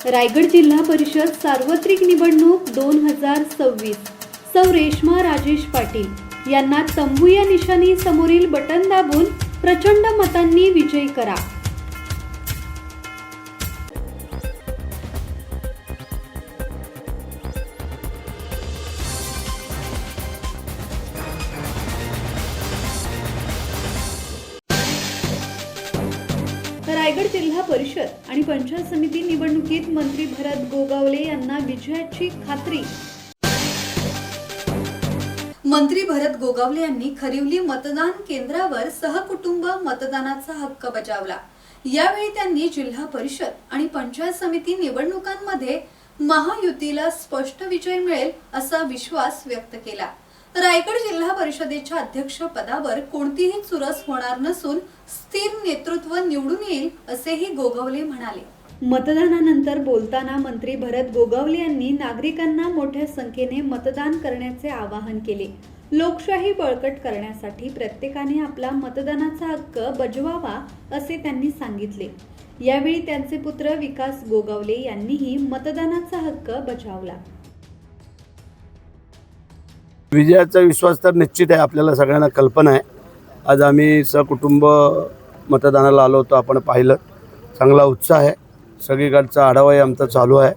रायगड जिल्हा परिषद सार्वत्रिक निवडणूक 2026 सौ रेश्मा राजेश पाटील यांना तंबू या निशाणी समोरील बटन दाबून प्रचंड मतांनी विजयी करा। रायगड जिल्हा परिषद आणि पंचायत समिती निवडणुकीत मंत्री भरत गोगावले यांना विजयाची खात्री। मंत्री भरत गोगावले यांनी खरिवली मतदान केंद्रावर सहकुटुंब मतदानाचा हक्क बजावला। यावेळी त्यांनी जिल्हा परिषद आणि पंचायत समिती निवडणुकांमध्ये महायुतीला स्पष्ट विजय मिळेल असा विश्वास व्यक्त केला। रायगड जिल्हा परिषदेच्या अध्यक्ष पदावर कोणतीही चुरस होणार नसून स्थिर नेतृत्व निवडून येईल असेही गोगावले म्हणाले। मतदानानंतर बोलताना मंत्री भरत गोगावले यांनी नागरिकांना मोठ्या संख्येने मतदान करण्याचे आवाहन केले। लोकशाही बळकट करण्यासाठी प्रत्येकाने आपला मतदानाचा हक्क बजवावा असे त्यांनी सांगितले। यावेळी त्यांचे पुत्र विकास गोगावले यांनीही मतदानाचा हक्क बजावला। विजयाचा विश्वास तर निश्चित आहे, आपल्याला सगळ्यांना कल्पना आहे। आज आम्ही सहकुटुंब मतदानाला आलो होतो, आपण पाहिलं चांगला उत्साह आहे, सगळीकडचा आढावाही आमचा चालू आहे।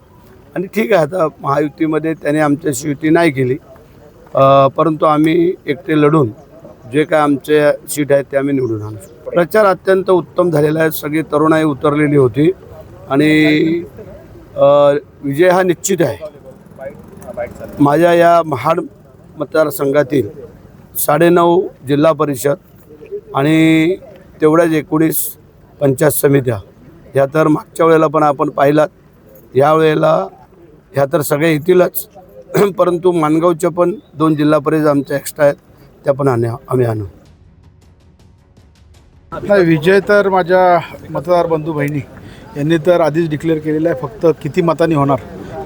आणि ठीक आहे, आता महायुतीमध्ये त्याने आमच्याशी युती नाही केली, परंतु आम्ही एकटे लढून जे काय आमचे सीट आहेत ते आम्ही निवडून आणू। प्रचार अत्यंत उत्तम झालेला आहे, सगळी तरुणाई उतरलेली होती आणि विजय हा निश्चित आहे। माझ्या या महाड मतदारसंघातील 9.5 जिल्हा परिषद आणि तेवढ्याच 19 पंचायत समित्या ह्या तर मागच्या वेळेला पण आपण पाहिलात, यावेळेला ह्या तर सगळे येतीलच, परंतु माणगावच्या पण 2 जिल्हा परिषद आमच्या एक्स्ट्रा आहेत, त्या पण आम्ही आणू। विजय तर माझ्या मतदार बंधू बहिणी यांनी तर आधीच डिक्लेअर केलेलं आहे, फक्त किती मतांनी होणार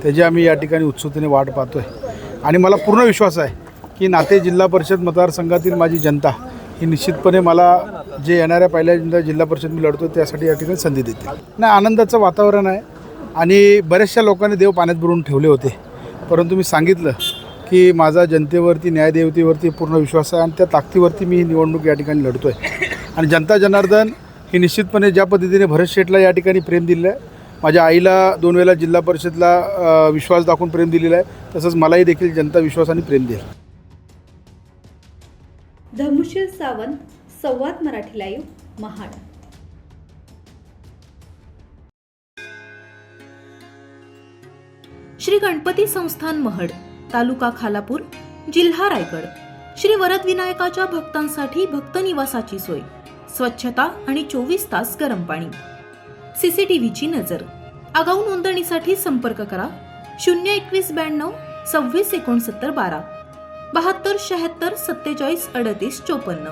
त्याची आम्ही या ठिकाणी उत्सुकतेने वाट पाहतोय। आणि मला पूर्ण विश्वास आहे की नाते जिल्हा परिषद मतदारसंघातील माझी जनता ही निश्चितपणे मला जे येणाऱ्या पहिल्या जिल्हा परिषद मी लढतो त्यासाठी या ठिकाणी संधी देते। नाही, आनंदाचं वातावरण आहे आणि बऱ्याचशा लोकांनी देव पाण्यात बुडवून ठेवले होते, परंतु मी सांगितलं की माझा जनतेवरती न्यायदेवतेवरती पूर्ण विश्वास आहे आणि त्या ताकदीवरती मी ही निवडणूक या ठिकाणी लढतो आहे। आणि जनता जनार्दन ही निश्चितपणे ज्या पद्धतीने भरत शेठला या ठिकाणी प्रेम दिलेलं आहे, माझ्या आईला 2 वेळेला जिल्हा परिषदला विश्वास दाखवून प्रेम दिलेला आहे, तसंच मलाही देखील जनता विश्वासाने प्रेम देईल। धमुशील सावंत, संवाद मराठी लाईव्ह, महाड। श्री गणपती संस्थान महड, तालुका खालापूर, जिल्हा रायगड। श्री वरद विनायकाच्या भक्तांसाठी भक्त निवासाची सोय, स्वच्छता आणि 24 तास गरम पाणी, सीसीटीव्हीची नजर। आगाऊ नोंदणीसाठी संपर्क करा 02192 26 69 12 72 76 47 38 54।